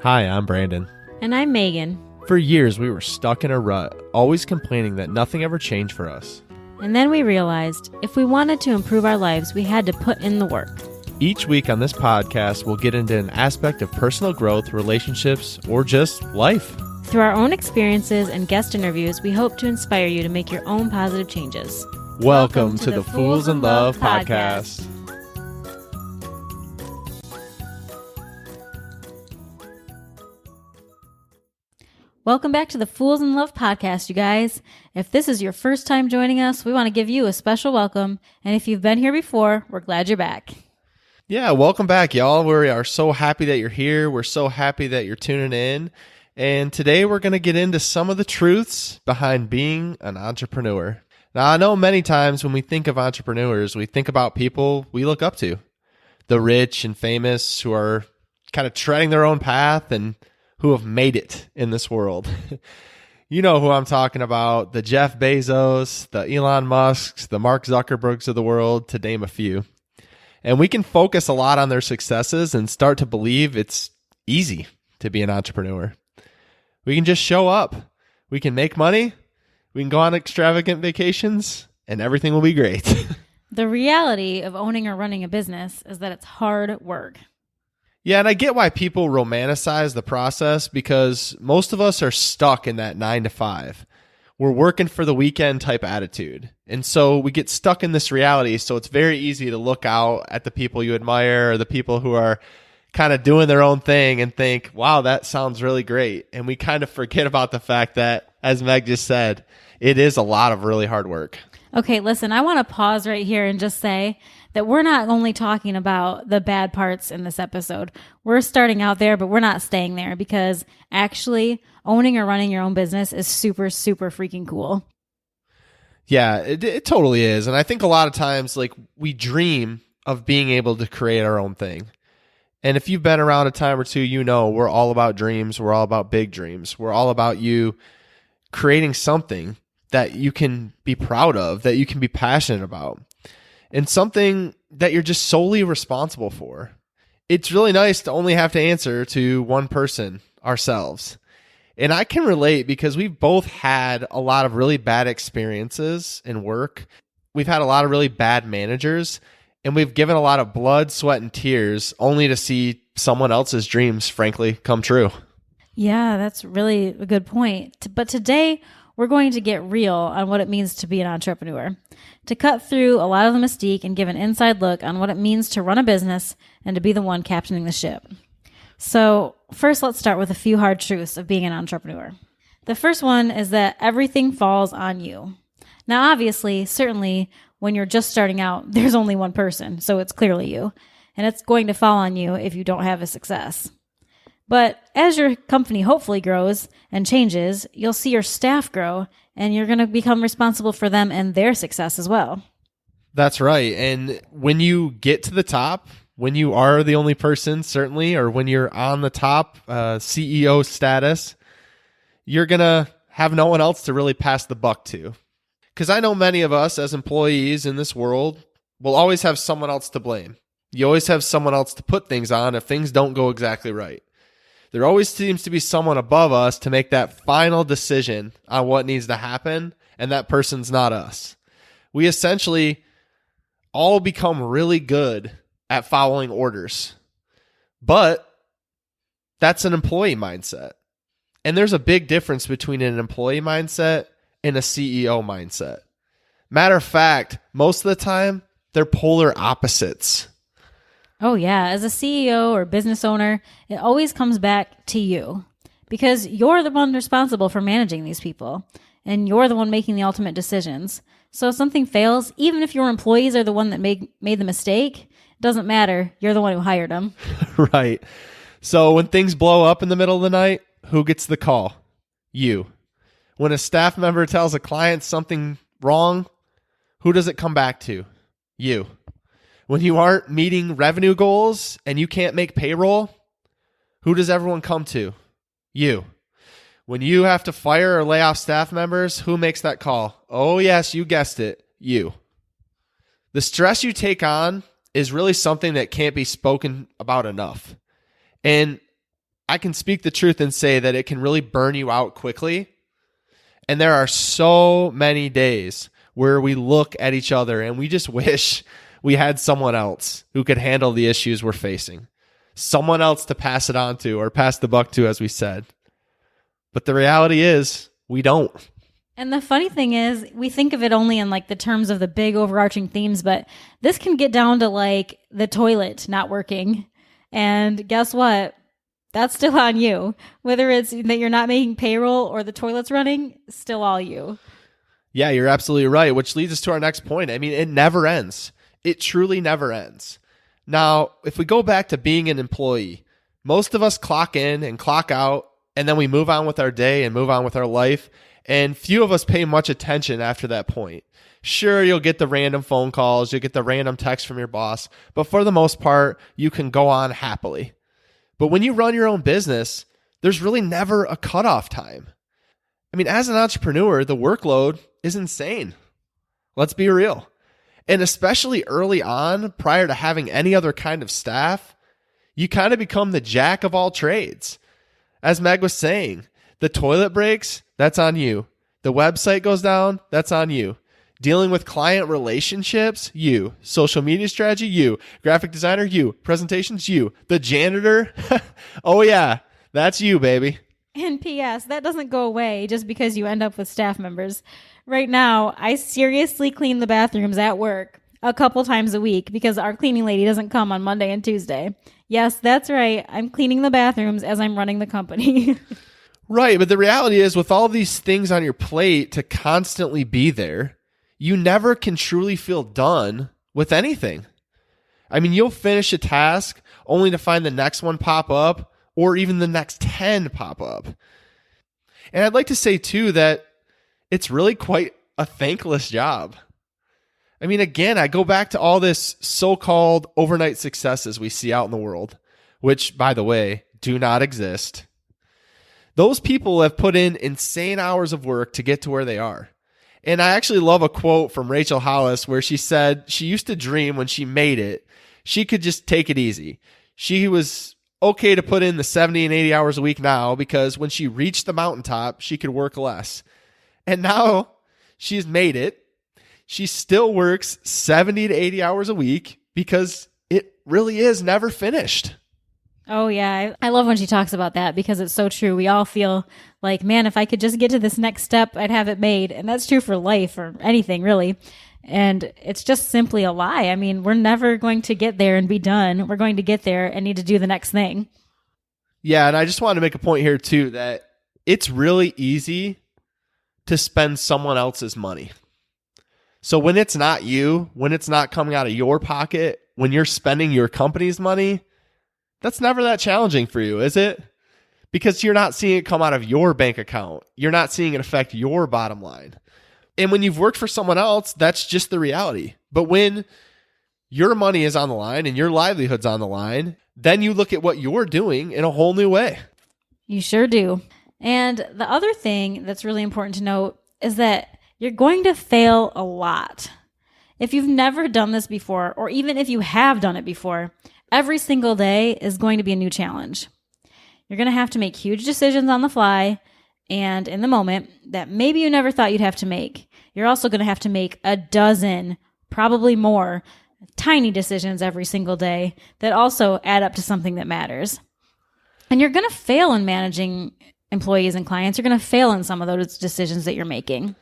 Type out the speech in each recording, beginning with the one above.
Hi, I'm Brandon. And I'm Megan. For years, we were stuck in a rut, always complaining that nothing ever changed for us. And then we realized if we wanted to improve our lives, we had to put in the work. Each week on this podcast, we'll get into an aspect of personal growth, relationships, or just life. Through our own experiences and guest interviews, we hope to inspire you to make your own positive changes. Welcome to the Fools in Love podcast. Welcome back to the Fools in Love podcast, you guys. If this is your first time joining us, we want to give you a special welcome. And if you've been here before, we're glad you're back. Yeah, welcome back, y'all. We are so happy that you're here. We're so happy that you're tuning in. And today we're going to get into some of the truths behind being an entrepreneur. Now, I know many times when we think of entrepreneurs, we think about people we look up to. The rich and famous who are kind of treading their own path and who have made it in this world. You know who I'm talking about, the Jeff Bezos, the Elon Musks, the Mark Zuckerbergs of the world, to name a few. And we can focus a lot on their successes and start to believe it's easy to be an entrepreneur. We can just show up. We can make money. We can go on extravagant vacations, and everything will be great. The reality of owning or running a business is that it's hard work. Yeah, and I get why people romanticize the process because most of us are stuck in that 9 to 5. We're working for the weekend type attitude. And so we get stuck in this reality. So it's very easy to look out at the people you admire or the people who are kind of doing their own thing and think, wow, that sounds really great. And we kind of forget about the fact that, as Meg just said, it is a lot of really hard work. Okay, listen, I want to pause right here and just say that we're not only talking about the bad parts in this episode. We're starting out there, but we're not staying there because actually owning or running your own business is super, super freaking cool. Yeah, it totally is. And I think a lot of times, like, we dream of being able to create our own thing. And if you've been around a time or two, you know we're all about dreams. We're all about big dreams. We're all about you creating something that you can be proud of, that you can be passionate about, and something that you're just solely responsible for. It's really nice to only have to answer to one person, ourselves. And I can relate because we've both had a lot of really bad experiences in work. We've had a lot of really bad managers, and we've given a lot of blood, sweat, and tears only to see someone else's dreams, frankly, come true. Yeah, that's really a good point. But today, we're going to get real on what it means to be an entrepreneur, to cut through a lot of the mystique and give an inside look on what it means to run a business and to be the one captaining the ship. So first, let's start with a few hard truths of being an entrepreneur. The first one is that everything falls on you. Now, obviously, certainly when you're just starting out, there's only one person, so it's clearly you, and it's going to fall on you if you don't have a success. But as your company hopefully grows and changes, you'll see your staff grow, and you're going to become responsible for them and their success as well. That's right. And when you get to the top, when you are the only person, certainly, or when you're on the top CEO status, you're going to have no one else to really pass the buck to. Because I know many of us as employees in this world will always have someone else to blame. You always have someone else to put things on if things don't go exactly right. There always seems to be someone above us to make that final decision on what needs to happen, and that person's not us. We essentially all become really good at following orders, but that's an employee mindset. And there's a big difference between an employee mindset and a CEO mindset. Matter of fact, most of the time, they're polar opposites. Oh yeah, as a CEO or business owner, it always comes back to you because you're the one responsible for managing these people and you're the one making the ultimate decisions. So if something fails, even if your employees are the one that made the mistake, it doesn't matter. You're the one who hired them. Right. So when things blow up in the middle of the night, who gets the call? You. When a staff member tells a client something wrong, who does it come back to? You. When you aren't meeting revenue goals and you can't make payroll, who does everyone come to? You. When you have to fire or lay off staff members, who makes that call? Oh, yes, you guessed it. You. The stress you take on is really something that can't be spoken about enough. And I can speak the truth and say that it can really burn you out quickly. And there are so many days where we look at each other and we just wish we had someone else who could handle the issues we're facing. Someone else to pass it on to or pass the buck to, as we said. But the reality is we don't. And the funny thing is, we think of it only in like the terms of the big overarching themes, but this can get down to like the toilet not working. And guess what? That's still on you. Whether it's that you're not making payroll or the toilet's running, still all you. Yeah, you're absolutely right, which leads us to our next point. I mean, it never ends. It truly never ends. Now, if we go back to being an employee, most of us clock in and clock out, and then we move on with our day and move on with our life, and few of us pay much attention after that point. Sure, you'll get the random phone calls, you'll get the random text from your boss, but for the most part, you can go on happily. But when you run your own business, there's really never a cutoff time. I mean, as an entrepreneur, the workload is insane. Let's be real. And especially early on, prior to having any other kind of staff, you kind of become the jack of all trades. As Meg was saying, the toilet breaks, that's on you. The website goes down, that's on you. Dealing with client relationships, you. Social media strategy, you. Graphic designer, you. Presentations, you. The janitor, oh yeah, that's you, baby. And P.S., that doesn't go away just because you end up with staff members. Right now, I seriously clean the bathrooms at work a couple times a week because our cleaning lady doesn't come on Monday and Tuesday. Yes, that's right. I'm cleaning the bathrooms as I'm running the company. Right, but the reality is with all these things on your plate to constantly be there, you never can truly feel done with anything. I mean, you'll finish a task only to find the next one pop up or even the next 10 pop up. And I'd like to say too that it's really quite a thankless job. I mean, again, I go back to all this so-called overnight successes we see out in the world, which, by the way, do not exist. Those people have put in insane hours of work to get to where they are. And I actually love a quote from Rachel Hollis where she said she used to dream when she made it, she could just take it easy. She was okay to put in the 70 and 80 hours a week now because when she reached the mountaintop, she could work less. And now she's made it. She still works 70 to 80 hours a week because it really is never finished. Oh, yeah. I love when she talks about that because it's so true. We all feel like, man, if I could just get to this next step, I'd have it made. And that's true for life or anything, really. And it's just simply a lie. I mean, we're never going to get there and be done. We're going to get there and need to do the next thing. Yeah, and I just want to make a point here, too, that it's really easy to spend someone else's money. So when it's not you, when it's not coming out of your pocket, when you're spending your company's money, that's never that challenging for you, is it? Because you're not seeing it come out of your bank account. You're not seeing it affect your bottom line. And when you've worked for someone else, that's just the reality. But when your money is on the line and your livelihood's on the line, then you look at what you're doing in a whole new way. You sure do. And the other thing that's really important to note is that you're going to fail a lot. If you've never done this before, or even if you have done it before, every single day is going to be a new challenge. You're going to have to make huge decisions on the fly and in the moment that maybe you never thought you'd have to make. You're also going to have to make a dozen, probably more, tiny decisions every single day that also add up to something that matters. And you're going to fail in managing employees and clients. You're going to fail in some of those decisions that you're making.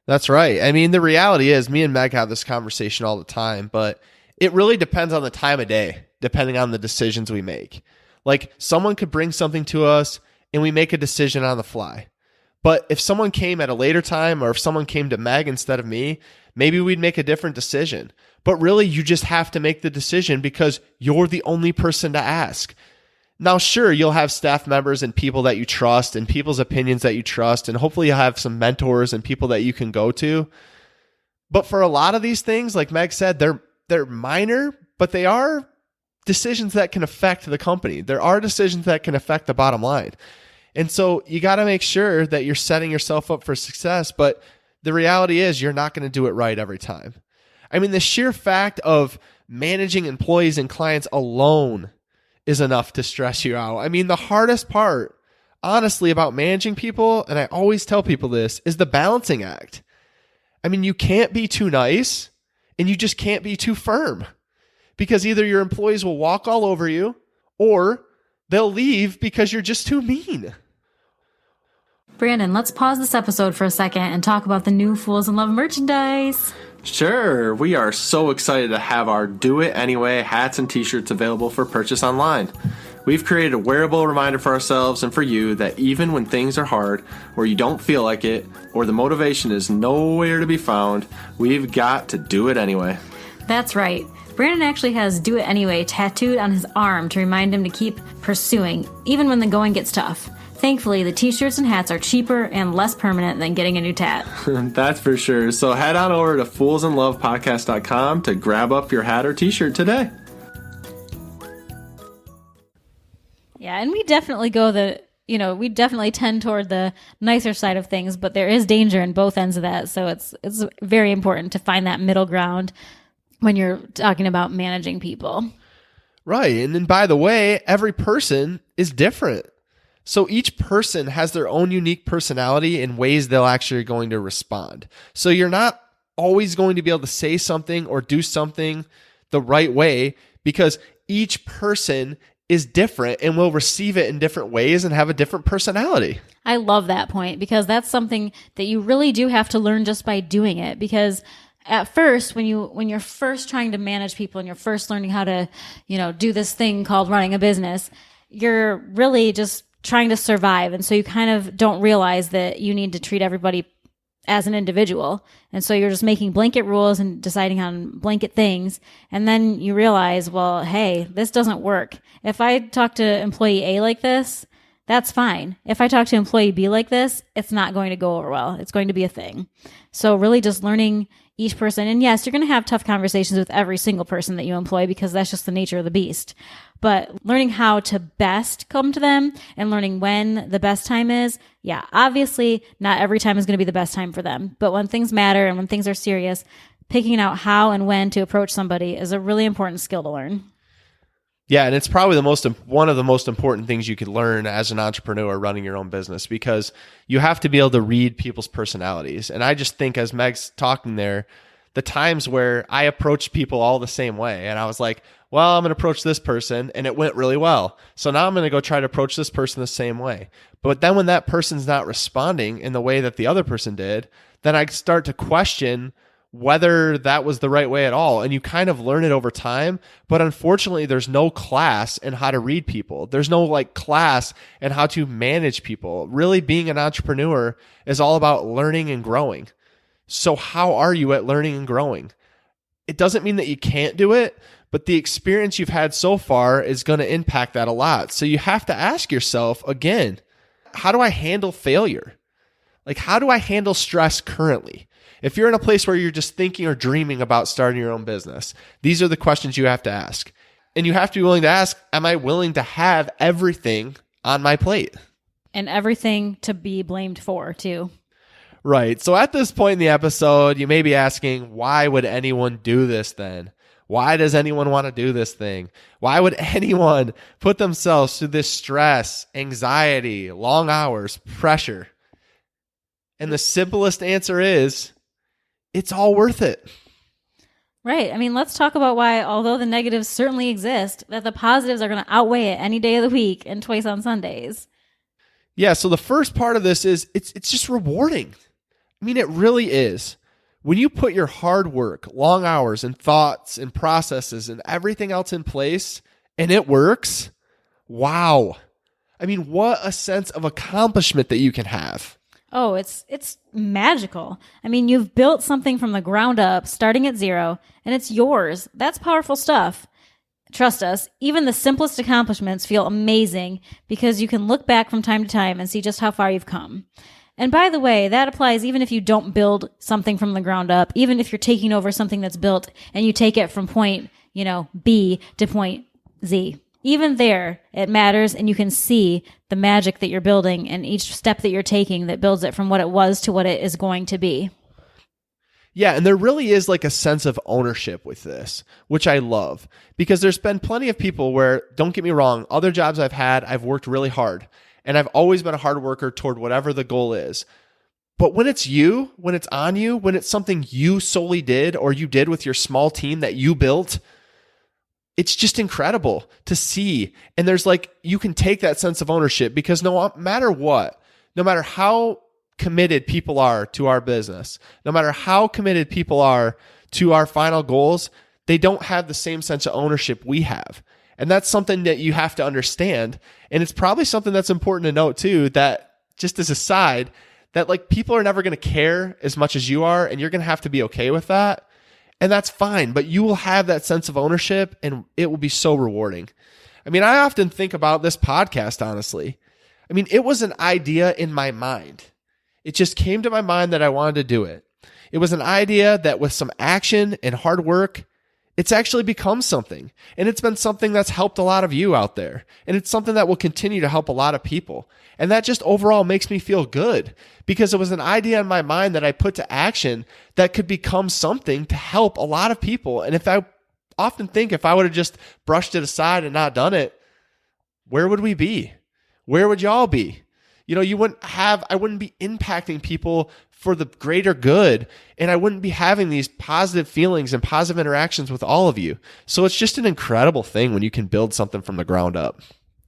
That's right. I mean, the reality is, me and Meg have this conversation all the time, but it really depends on the time of day, depending on the decisions we make. Like, someone could bring something to us and we make a decision on the fly. But if someone came at a later time, or if someone came to Meg instead of me, maybe we'd make a different decision. But really, you just have to make the decision because you're the only person to ask. Now, sure, you'll have staff members and people that you trust and people's opinions that you trust, and hopefully you'll have some mentors and people that you can go to. But for a lot of these things, like Meg said, they're minor, but they are decisions that can affect the company. There are decisions that can affect the bottom line. And so you got to make sure that you're setting yourself up for success, but the reality is you're not going to do it right every time. I mean, the sheer fact of managing employees and clients alone is enough to stress you out. I mean, the hardest part, honestly, about managing people, and I always tell people this, is the balancing act. I mean, you can't be too nice and you just can't be too firm, because either your employees will walk all over you or they'll leave because you're just too mean. Brandon, let's pause this episode for a second and talk about the new Fools in Love merchandise. Sure, we are so excited to have our Do It Anyway hats and t-shirts available for purchase online. We've created a wearable reminder for ourselves and for you that even when things are hard, or you don't feel like it, or the motivation is nowhere to be found, we've got to do it anyway. That's right. Brandon actually has Do It Anyway tattooed on his arm to remind him to keep pursuing, even when the going gets tough. Thankfully, the t-shirts and hats are cheaper and less permanent than getting a new tat. That's for sure. So head on over to foolsandlovepodcast.com to grab up your hat or t-shirt today. Yeah, and we definitely we definitely tend toward the nicer side of things, but there is danger in both ends of that. So it's very important to find that middle ground when you're talking about managing people. Right. And then, by the way, every person is different. So each person has their own unique personality and ways they'll actually going to respond. So you're not always going to be able to say something or do something the right way, because each person is different and will receive it in different ways and have a different personality. I love that point, because that's something that you really do have to learn just by doing it. Because at first, when you're first trying to manage people and you're first learning how to, do this thing called running a business, you're really just trying to survive. And so you kind of don't realize that you need to treat everybody as an individual. And so you're just making blanket rules and deciding on blanket things. And then you realize, well, hey, this doesn't work. If I talk to employee A like this, that's fine. If I talk to employee B like this, it's not going to go over well. It's going to be a thing. So really just learning each person. And yes, you're going to have tough conversations with every single person that you employ, because that's just the nature of the beast. But learning how to best come to them and learning when the best time is, yeah, obviously not every time is going to be the best time for them. But when things matter and when things are serious, picking out how and when to approach somebody is a really important skill to learn. Yeah, and it's probably one of the most important things you could learn as an entrepreneur running your own business, because you have to be able to read people's personalities. And I just think, as Meg's talking there, the times where I approached people all the same way, and I was like, well, I'm going to approach this person, and it went really well. So now I'm going to go try to approach this person the same way. But then when that person's not responding in the way that the other person did, then I start to question whether that was the right way at all. And you kind of learn it over time. But unfortunately, there's no class in how to read people. There's no class in how to manage people. Really, being an entrepreneur is all about learning and growing. So how are you at learning and growing? It doesn't mean that you can't do it, but the experience you've had so far is going to impact that a lot. So you have to ask yourself again, how do I handle failure? How do I handle stress currently? If you're in a place where you're just thinking or dreaming about starting your own business, these are the questions you have to ask. And you have to be willing to ask, am I willing to have everything on my plate? And everything to be blamed for, too. Right. So at this point in the episode, you may be asking, why would anyone do this then? Why does anyone want to do this thing? Why would anyone put themselves through this stress, anxiety, long hours, pressure? And the simplest answer is, it's all worth it. Right. I mean, let's talk about why, although the negatives certainly exist, that the positives are going to outweigh it any day of the week and twice on Sundays. Yeah. So the first part of this is it's just rewarding. I mean, it really is. When you put your hard work, long hours, and thoughts and processes and everything else in place and it works, wow. I mean, what a sense of accomplishment that you can have. Oh, it's magical. I mean, you've built something from the ground up, starting at zero, and it's yours. That's powerful stuff. Trust us, even the simplest accomplishments feel amazing because you can look back from time to time and see just how far you've come. And by the way, that applies even if you don't build something from the ground up, even if you're taking over something that's built and you take it from point, B to point Z. Even there, it matters, and you can see the magic that you're building and each step that you're taking that builds it from what it was to what it is going to be. Yeah, and there really is like a sense of ownership with this, which I love, because there's been plenty of people where, don't get me wrong, other jobs I've had, I've worked really hard, and I've always been a hard worker toward whatever the goal is. But when it's you, when it's on you, when it's something you solely did or you did with your small team that you built, it's just incredible to see. And there's like, you can take that sense of ownership because no matter what, no matter how committed people are to our business, no matter how committed people are to our final goals, they don't have the same sense of ownership we have. And that's something that you have to understand. And it's probably something that's important to note too, that just as a side, that like people are never going to care as much as you are, and you're going to have to be okay with that. And that's fine, but you will have that sense of ownership and it will be so rewarding. I mean, I often think about this podcast, honestly. I mean, it was an idea in my mind. It just came to my mind that I wanted to do it. It was an idea that with some action and hard work, it's actually become something. And it's been something that's helped a lot of you out there. And it's something that will continue to help a lot of people. And that just overall makes me feel good because it was an idea in my mind that I put to action that could become something to help a lot of people. And if I often think if I would have just brushed it aside and not done it, where would we be? Where would y'all be? You know, I wouldn't be impacting people for the greater good, and I wouldn't be having these positive feelings and positive interactions with all of you. So it's just an incredible thing when you can build something from the ground up.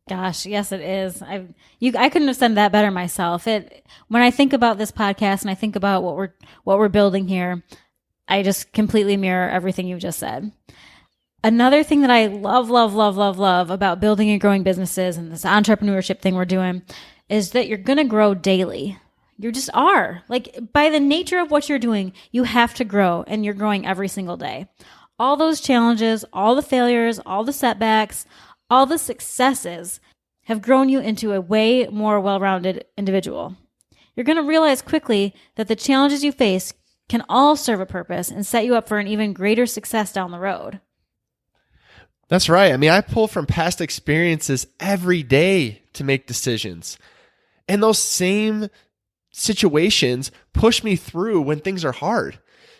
Gosh, yes, it is. I couldn't have said that better myself. When I think about this podcast and I think about what we're building here, I just completely mirror everything you've just said. Another thing that I love about building and growing businesses and this entrepreneurship thing we're doing is that you're going to grow daily. You just are. Like, by the nature of what you're doing, you have to grow, and you're growing every single day. All those challenges, all the failures, all the setbacks, all the successes have grown you into a way more well-rounded individual. You're going to realize quickly that the challenges you face can all serve a purpose and set you up for an even greater success down the road. That's right. I mean, I pull from past experiences every day to make decisions. And those same situations push me through when things are hard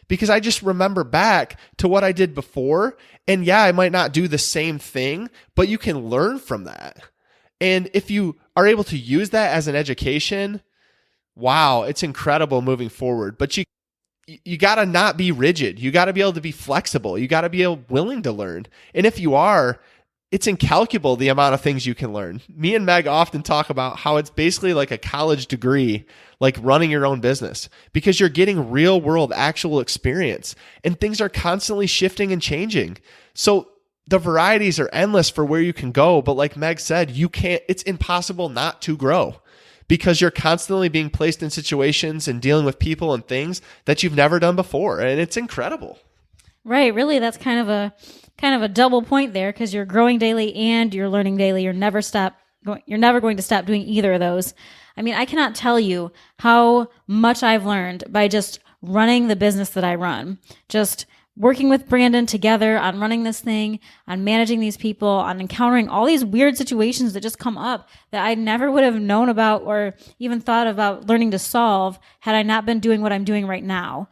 because I just remember back to what I did before. And yeah, I might not do the same thing, but you can learn from that. And if you are able to use that as an education, wow, it's incredible moving forward. But you got to not be rigid. You got to be able to be flexible. You got to be willing to learn. And if you are, it's incalculable the amount of things you can learn. Me and Meg often talk about how it's basically like a college degree, like running your own business, because you're getting real world actual experience and things are constantly shifting and changing. So the varieties are endless for where you can go. But like Meg said, it's impossible not to grow because you're constantly being placed in situations and dealing with people and things that you've never done before. And it's incredible. Right. Really, that's kind of a double point there because you're growing daily and you're learning daily. You're never going to stop doing either of those. I mean, I cannot tell you how much I've learned by just running the business that I run, just working with Brandon together on running this thing, on managing these people, on encountering all these weird situations that just come up that I never would have known about or even thought about learning to solve had I not been doing what I'm doing right now.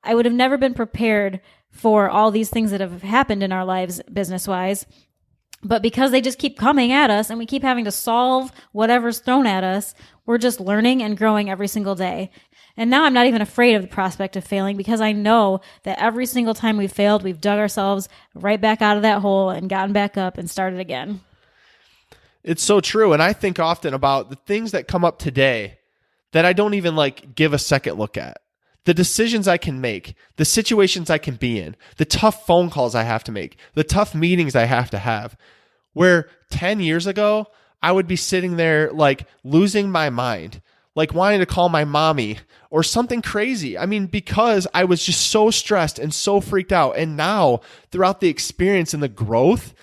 I would have never been prepared for all these things that have happened in our lives business-wise. But because they just keep coming at us and we keep having to solve whatever's thrown at us, we're just learning and growing every single day. And now I'm not even afraid of the prospect of failing because I know that every single time we've failed, we've dug ourselves right back out of that hole and gotten back up and started again. It's so true. And I think often about the things that come up today that I don't even give a second look at. The decisions I can make, the situations I can be in, the tough phone calls I have to make, the tough meetings I have to have. Where 10 years ago, I would be sitting there losing my mind, wanting to call my mommy or something crazy. I mean, because I was just so stressed and so freaked out. And now, throughout the experience and the growth,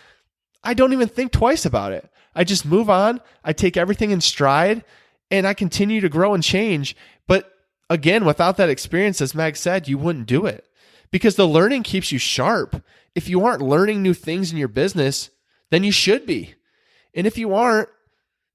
I don't even think twice about it. I just move on. I take everything in stride and I continue to grow and change. But again, without that experience, as Meg said, you wouldn't do it because the learning keeps you sharp. If you aren't learning new things in your business, then you should be. And if you aren't,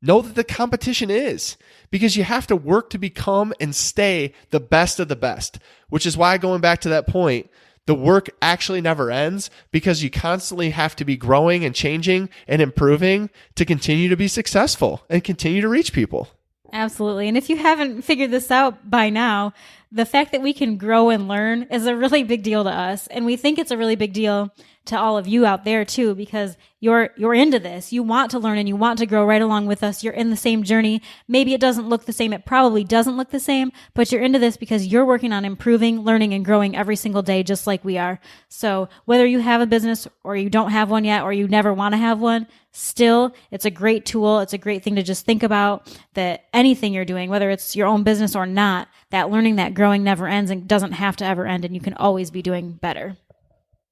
Know that the competition is, because you have to work to become and stay the best of the best, which is why, going back to that point, the work actually never ends, because you constantly have to be growing and changing and improving to continue to be successful and continue to reach people. Absolutely. And if you haven't figured this out by now, the fact that we can grow and learn is a really big deal to us. And we think it's a really big deal to all of you out there too, because you're into this. You want to learn and you want to grow right along with us. You're in the same journey. Maybe it doesn't look the same. It probably doesn't look the same, but you're into this because you're working on improving, learning, and growing every single day, just like we are. So whether you have a business or you don't have one yet, or you never want to have one, still, it's a great tool. It's a great thing to just think about, that anything you're doing, whether it's your own business or not, that learning, that growing never ends and doesn't have to ever end, and you can always be doing better.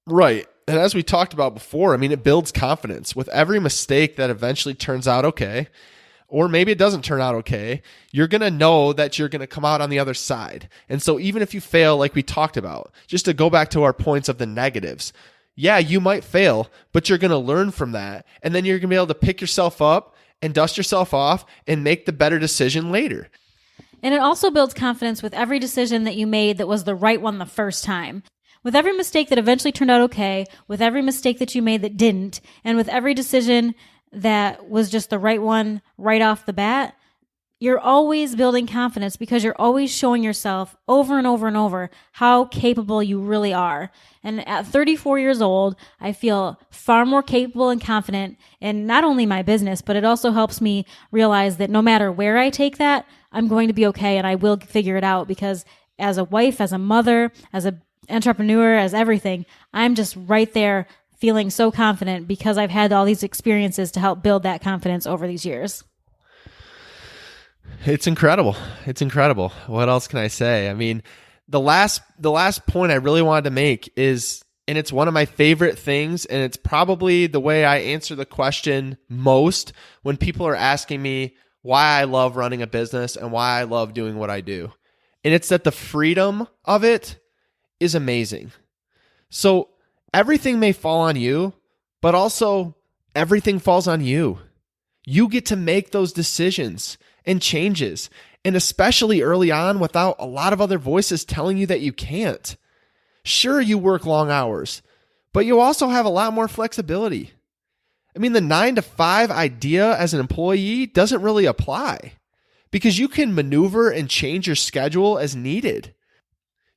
Right. And as we talked about before, I mean, it builds confidence. With every mistake that eventually turns out okay, or maybe it doesn't turn out okay, you're going to know that you're going to come out on the other side. And so even if you fail, like we talked about, just to go back to our points of the negatives, yeah, you might fail, but you're going to learn from that. And then you're going to be able to pick yourself up and dust yourself off and make the better decision later. And it also builds confidence with every decision that you made that was the right one the first time. With every mistake that eventually turned out okay, with every mistake that you made that didn't, and with every decision that was just the right one right off the bat, you're always building confidence, because you're always showing yourself over and over and over how capable you really are. And at 34 years old, I feel far more capable and confident in not only my business, but it also helps me realize that no matter where I take that, I'm going to be okay and I will figure it out, because as a wife, as a mother, as an entrepreneur, as everything, I'm just right there feeling so confident because I've had all these experiences to help build that confidence over these years. It's incredible. It's incredible. What else can I say? I mean, the last point I really wanted to make is, and it's one of my favorite things, and it's probably the way I answer the question most when people are asking me why I love running a business and why I love doing what I do. And it's that the freedom of it is amazing. So everything may fall on you, but also everything falls on you. You get to make those decisions and changes, and especially early on, without a lot of other voices telling you that you can't. Sure, you work long hours, but you also have a lot more flexibility. I mean, the 9 to 5 idea as an employee doesn't really apply, because you can maneuver and change your schedule as needed.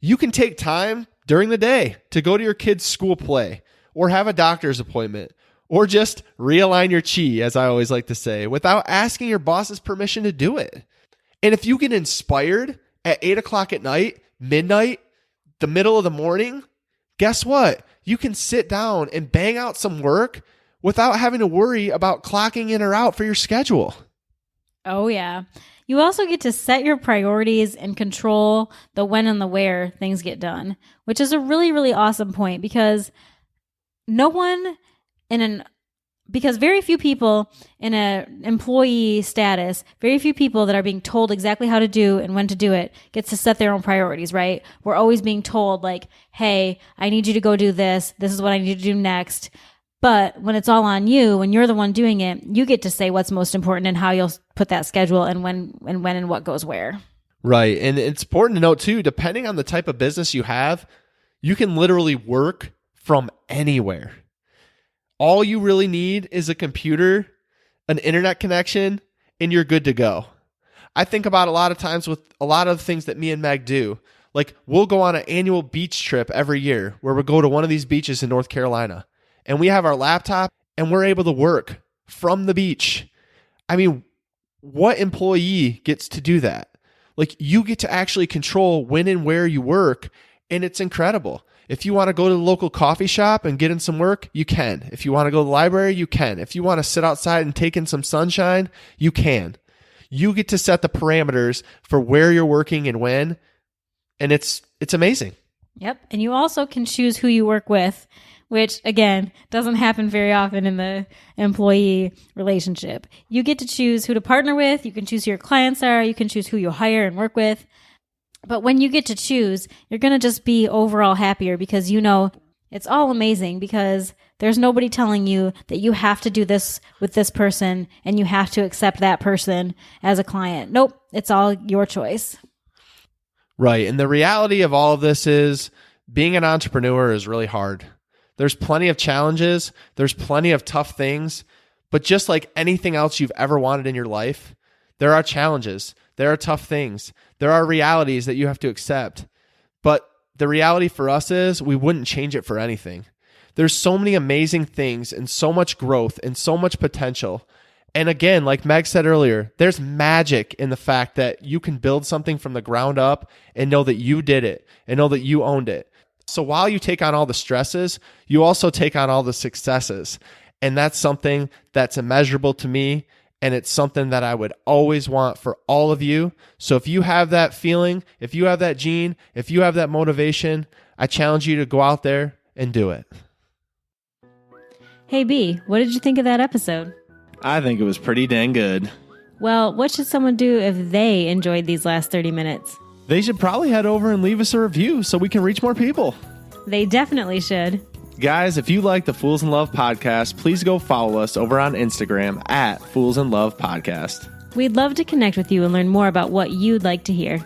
You can take time during the day to go to your kid's school play, or have a doctor's appointment, or just realign your chi, as I always like to say, without asking your boss's permission to do it. And if you get inspired at 8 o'clock at night, midnight, the middle of the morning, guess what? You can sit down and bang out some work without having to worry about clocking in or out for your schedule. Oh, yeah. You also get to set your priorities and control the when and the where things get done, which is a really, really awesome point, because very few people in an employee status, very few people that are being told exactly how to do and when to do it gets to set their own priorities, right? We're always being told, like, hey, I need you to go do this. This is what I need to do next. But when it's all on you, when you're the one doing it, you get to say what's most important and how you'll put that schedule and when and what goes where. Right. And it's important to note too, depending on the type of business you have, you can literally work from anywhere. All you really need is a computer, an internet connection, and you're good to go. I think about a lot of times with a lot of things that me and Meg do. Like, we'll go on an annual beach trip every year where we'll go to one of these beaches in North Carolina. And we have our laptop and we're able to work from the beach. I mean, what employee gets to do that? Like, you get to actually control when and where you work, and it's incredible. If you want to go to the local coffee shop and get in some work, you can. If you want to go to the library, you can. If you want to sit outside and take in some sunshine, you can. You get to set the parameters for where you're working and when, and it's amazing. Yep. And you also can choose who you work with, which, again, doesn't happen very often in the employee relationship. You get to choose who to partner with. You can choose who your clients are. You can choose who you hire and work with. But when you get to choose, you're going to just be overall happier, because you know it's all amazing, because There's nobody telling you that you have to do this with this person and you have to accept that person as a client. Nope, it's all your choice. Right. And the reality of all of this is being an entrepreneur is really hard. There's plenty of challenges. There's plenty of tough things. But just like anything else you've ever wanted in your life, there are challenges. There are tough things. There are realities that you have to accept. But the reality for us is we wouldn't change it for anything. There's so many amazing things and so much growth and so much potential. And again, like Meg said earlier, there's magic in the fact that you can build something from the ground up and know that you did it and know that you owned it. So while you take on all the stresses, you also take on all the successes. And that's something that's immeasurable to me. And it's something that I would always want for all of you. So if you have that feeling, if you have that gene, if you have that motivation, I challenge you to go out there and do it. Hey B, what did you think of that episode? I think it was pretty dang good. Well, what should someone do if they enjoyed these last 30 minutes? They should probably head over and leave us a review so we can reach more people. They definitely should. Guys, if you like the Fools in Love podcast, please go follow us over on Instagram at Fools in Love Podcast. We'd love to connect with you and learn more about what you'd like to hear.